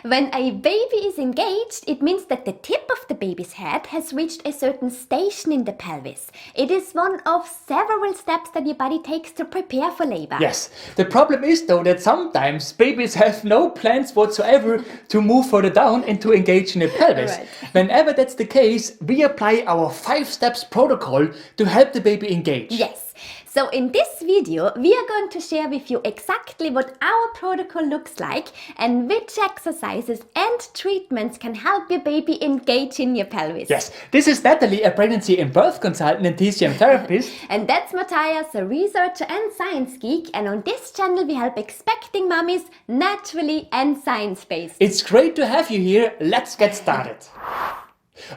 When a baby is engaged, it means that the tip of the baby's head has reached a certain station in the pelvis. It is one of several steps that your body takes to prepare for labor. Yes, the problem is though that sometimes babies have no plans whatsoever to move further down and to engage in the pelvis. Right. Whenever that's the case, we apply our 5 steps protocol to help the baby engage. Yes. So in this video, we are going to share with you exactly what our protocol looks like and which exercises and treatments can help your baby engage in your pelvis. Yes, this is Nathalie, a pregnancy and birth consultant and TCM therapist. And that's Mathias, a researcher and science geek. And on this channel, we help expecting mummies naturally and science-based. It's great to have you here. Let's get started.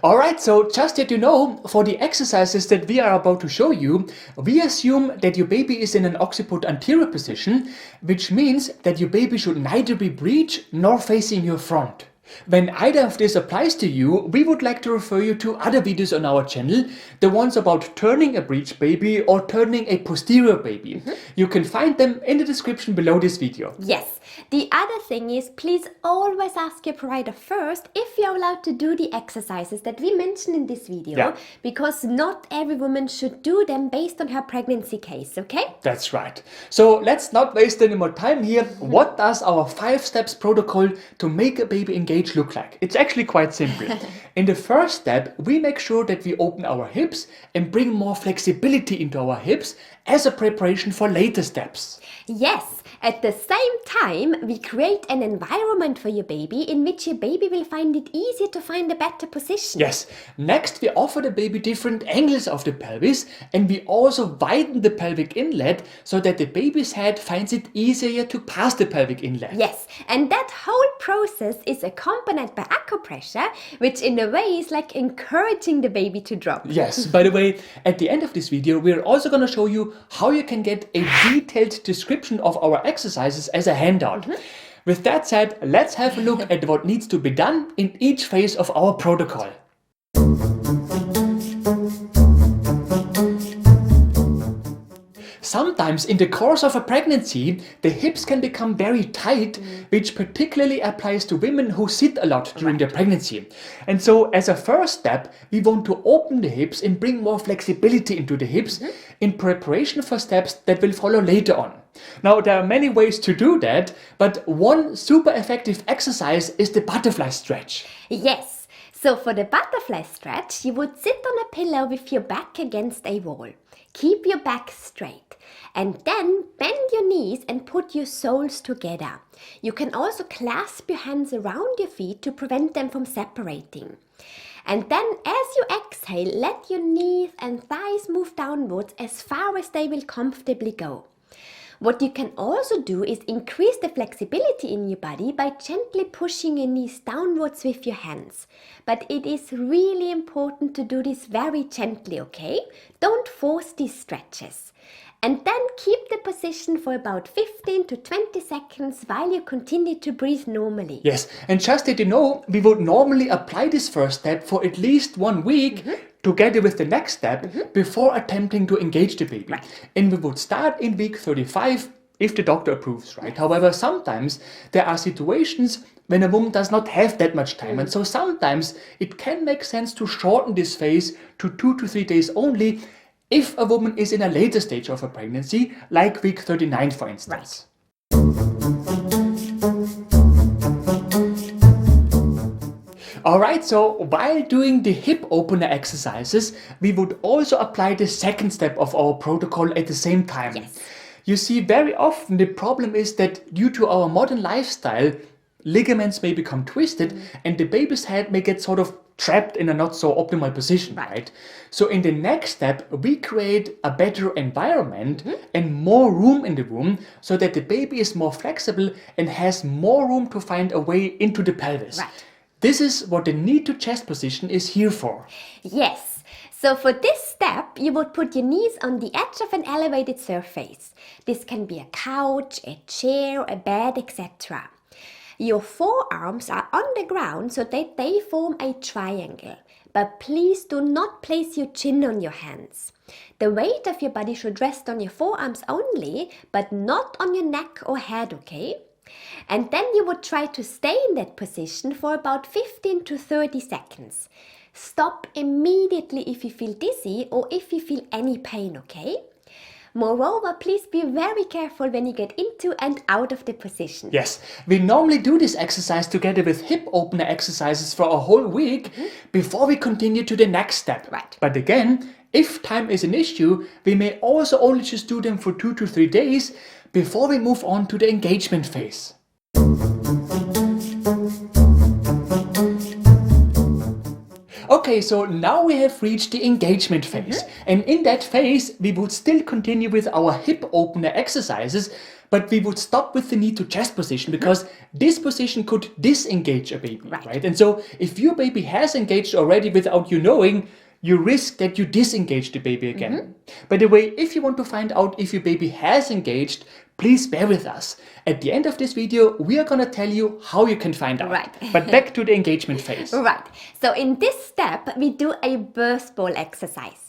Alright, so just that you know, for the exercises that we are about to show you, we assume that your baby is in an occiput anterior position, which means that your baby should neither be breech nor facing your front. When either of this applies to you, we would like to refer you to other videos on our channel, the ones about turning a breech baby or turning a posterior baby. You can find them in the description below this video. Yes. The other thing is, please always ask your provider first if you're allowed to do the exercises that we mentioned in this video, because not every woman should do them based on her pregnancy case, okay? That's right. So let's not waste any more time here. What does our 5 steps protocol to make a baby engage look like? It's actually quite simple. In the first step, we make sure that we open our hips and bring more flexibility into our hips as a preparation for later steps. Yes. At the same time, we create an environment for your baby in which your baby will find it easier to find a better position. Yes. Next, we offer the baby different angles of the pelvis, and we also widen the pelvic inlet so that the baby's head finds it easier to pass the pelvic inlet. Yes, and that whole process is accompanied by acupressure, which in a way is like encouraging the baby to drop. Yes, by the way, at the end of this video, we're also going to show you how you can get a detailed description of our exercises as a handout. With that said, let's have a look at what needs to be done in each phase of our protocol. Sometimes in the course of a pregnancy, the hips can become very tight, which particularly applies to women who sit a lot during their pregnancy. And so as a first step, we want to open the hips and bring more flexibility into the hips in preparation for steps that will follow later on. Now, there are many ways to do that, but one super effective exercise is the butterfly stretch. Yes. So for the butterfly stretch, you would sit on a pillow with your back against a wall. Keep your back straight and then bend your knees and put your soles together. You can also clasp your hands around your feet to prevent them from separating. And then as you exhale, let your knees and thighs move downwards as far as they will comfortably go. What you can also do is increase the flexibility in your body by gently pushing your knees downwards with your hands. But it is really important to do this very gently, okay? Don't force these stretches. And then keep the position for about 15 to 20 seconds while you continue to breathe normally. Yes, and just that you know, we would normally apply this first step for at least 1 week together with the next step before attempting to engage the baby. And we would start in week 35 if the doctor approves, right? However, sometimes there are situations when a woman does not have that much time. And so sometimes it can make sense to shorten this phase to 2 to 3 days only if a woman is in a later stage of a pregnancy, like week 39, for instance. Alright, so while doing the hip opener exercises, we would also apply the second step of our protocol at the same time. Yes. You see, very often the problem is that due to our modern lifestyle, ligaments may become twisted and the baby's head may get sort of trapped in a not so optimal position, right? So in the next step, we create a better environment and more room in the womb so that the baby is more flexible and has more room to find a way into the pelvis. Right. This is what the knee to chest position is here for. Yes. So for this step, you would put your knees on the edge of an elevated surface. This can be a couch, a chair, a bed, etc. Your forearms are on the ground so that they form a triangle. But please do not place your chin on your hands. The weight of your body should rest on your forearms only, but not on your neck or head, okay? And then you would try to stay in that position for about 15 to 30 seconds. Stop immediately if you feel dizzy or if you feel any pain, okay? Moreover, please be very careful when you get into and out of the position. Yes, we normally do this exercise together with hip opener exercises for a whole week before we continue to the next step. Right. But again, if time is an issue, we may also only just do them for 2 to 3 days before we move on to the engagement phase. Okay, so now we have reached the engagement phase. And in that phase, we would still continue with our hip opener exercises, but we would stop with the knee to chest position because this position could disengage a baby, right? And so if your baby has engaged already without you knowing, you risk that you disengage the baby again. By the way, if you want to find out if your baby has engaged, please bear with us. At the end of this video, we are going to tell you how you can find out. Right. But back to the engagement phase. Right. So in this step, we do a birth ball exercise.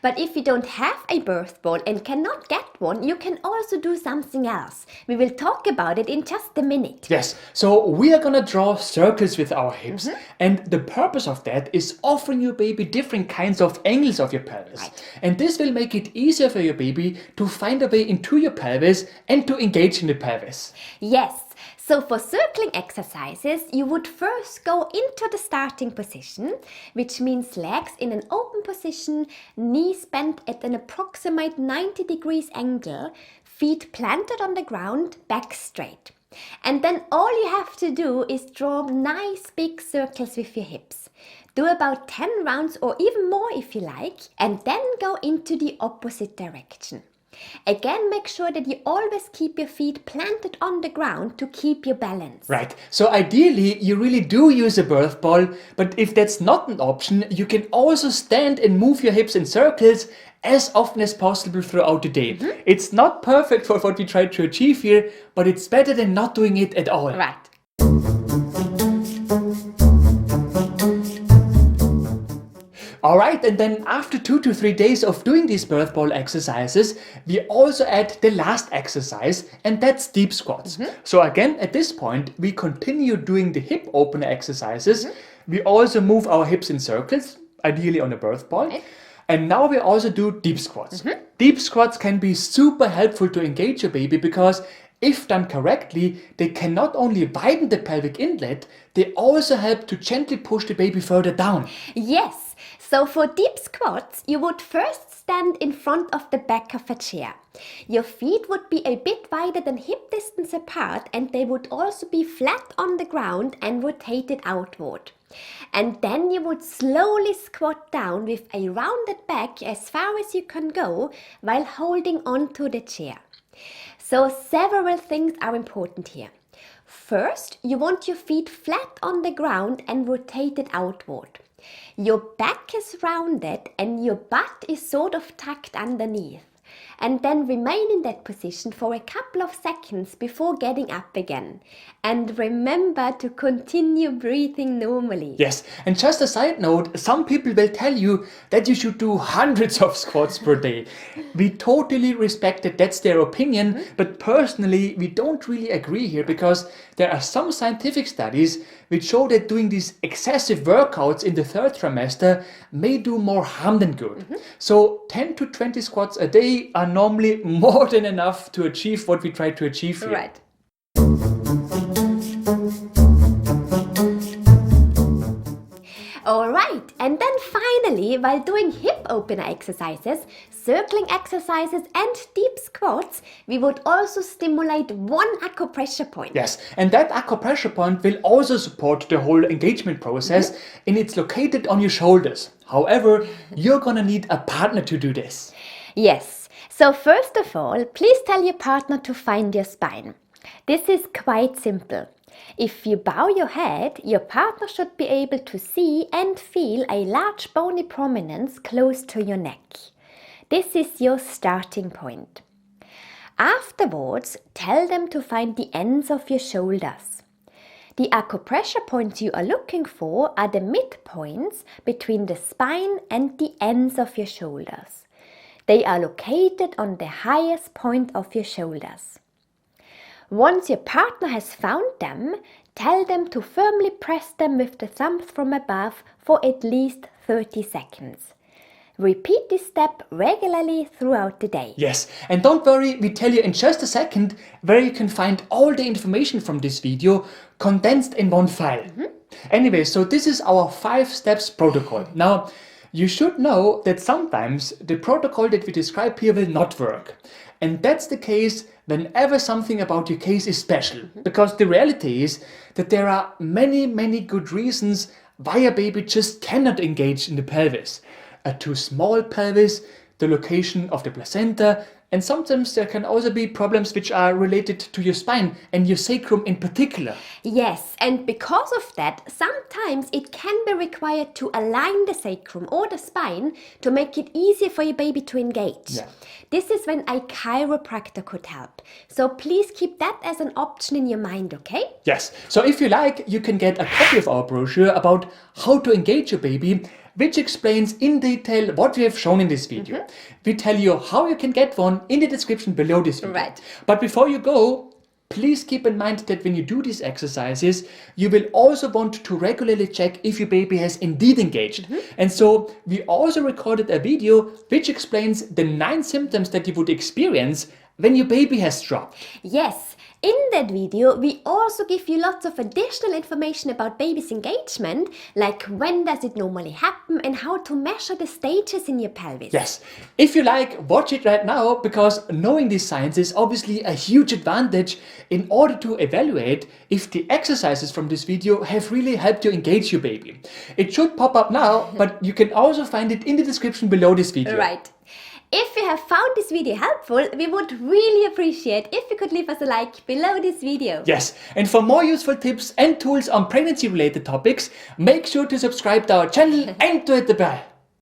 But if you don't have a birth ball and cannot get one, you can also do something else. We will talk about it in just a minute. Yes, so we are going to draw circles with our hips. And the purpose of that is offering your baby different kinds of angles of your pelvis. Right. And this will make it easier for your baby to find a way into your pelvis and to engage in the pelvis. Yes. So for circling exercises, you would first go into the starting position, which means legs in an open position, knees bent at an approximate 90 degrees angle, feet planted on the ground, back straight. And then all you have to do is draw nice big circles with your hips. Do about 10 rounds or even more if you like, and then go into the opposite direction. Again, make sure that you always keep your feet planted on the ground to keep your balance. Right, so ideally you really do use a birth ball, but if that's not an option, you can also stand and move your hips in circles as often as possible throughout the day. It's not perfect for what we try to achieve here, but it's better than not doing it at all. Right. Alright, and then after 2 to 3 days of doing these birth ball exercises, we also add the last exercise, and that's deep squats. So again, at this point, we continue doing the hip opener exercises. We also move our hips in circles, ideally on a birth ball. Okay. And now we also do deep squats. Deep squats can be super helpful to engage your baby because if done correctly, they can not only widen the pelvic inlet, they also help to gently push the baby further down. Yes. So for deep squats, you would first stand in front of the back of a chair. Your feet would be a bit wider than hip distance apart, and they would also be flat on the ground and rotated outward. And then you would slowly squat down with a rounded back as far as you can go while holding onto the chair. So several things are important here. First, you want your feet flat on the ground and rotated outward. Your back is rounded and your butt is sort of tucked underneath. And then remain in that position for a couple of seconds before getting up again. And remember to continue breathing normally. Yes, and just a side note, some people will tell you that you should do hundreds of squats per day. We totally respect that that's their opinion, but personally we don't really agree here because there are some scientific studies which show that doing these excessive workouts in the third trimester may do more harm than good. So 10 to 20 squats a day are normally more than enough to achieve what we try to achieve here. Right. Alright, and then finally, while doing hip opener exercises, circling exercises and deep squats, we would also stimulate one acupressure point. Yes, and that acupressure point will also support the whole engagement process, and it's located on your shoulders. However, you're gonna need a partner to do this. Yes, so first of all, please tell your partner to find your spine. This is quite simple. If you bow your head, your partner should be able to see and feel a large bony prominence close to your neck. This is your starting point. Afterwards, tell them to find the ends of your shoulders. The acupressure points you are looking for are the midpoints between the spine and the ends of your shoulders. They are located on the highest point of your shoulders. Once your partner has found them, tell them to firmly press them with the thumbs from above for at least 30 seconds. Repeat this step regularly throughout the day. Yes, and don't worry, we tell you in just a second where you can find all the information from this video condensed in one file. Anyway, so this is our 5 steps protocol. Now, you should know that sometimes the protocol that we describe here will not work. And that's the case whenever something about your case is special. Because the reality is that there are many good reasons why a baby just cannot engage in the pelvis. A too small pelvis, the location of the placenta, and sometimes there can also be problems which are related to your spine and your sacrum in particular. Yes, and because of that, sometimes it can be required to align the sacrum or the spine to make it easier for your baby to engage. Yeah. This is when a chiropractor could help. So please keep that as an option in your mind, okay? Yes, so if you like, you can get a copy of our brochure about how to engage your baby, which explains in detail what we have shown in this video. We tell you how you can get one in the description below this video. Right. But before you go, please keep in mind that when you do these exercises, you will also want to regularly check if your baby has indeed engaged. And so we also recorded a video which explains the 9 symptoms that you would experience when your baby has dropped. Yes, in that video we also give you lots of additional information about baby's engagement, like when does it normally happen and how to measure the stages in your pelvis. Yes, if you like, watch it right now, because knowing this science is obviously a huge advantage in order to evaluate if the exercises from this video have really helped you engage your baby. It should pop up now, but you can also find it in the description below this video. Right. If you have found this video helpful, we would really appreciate if you could leave us a like below this video. Yes, and for more useful tips and tools on pregnancy related topics, make sure to subscribe to our channel and to hit the bell.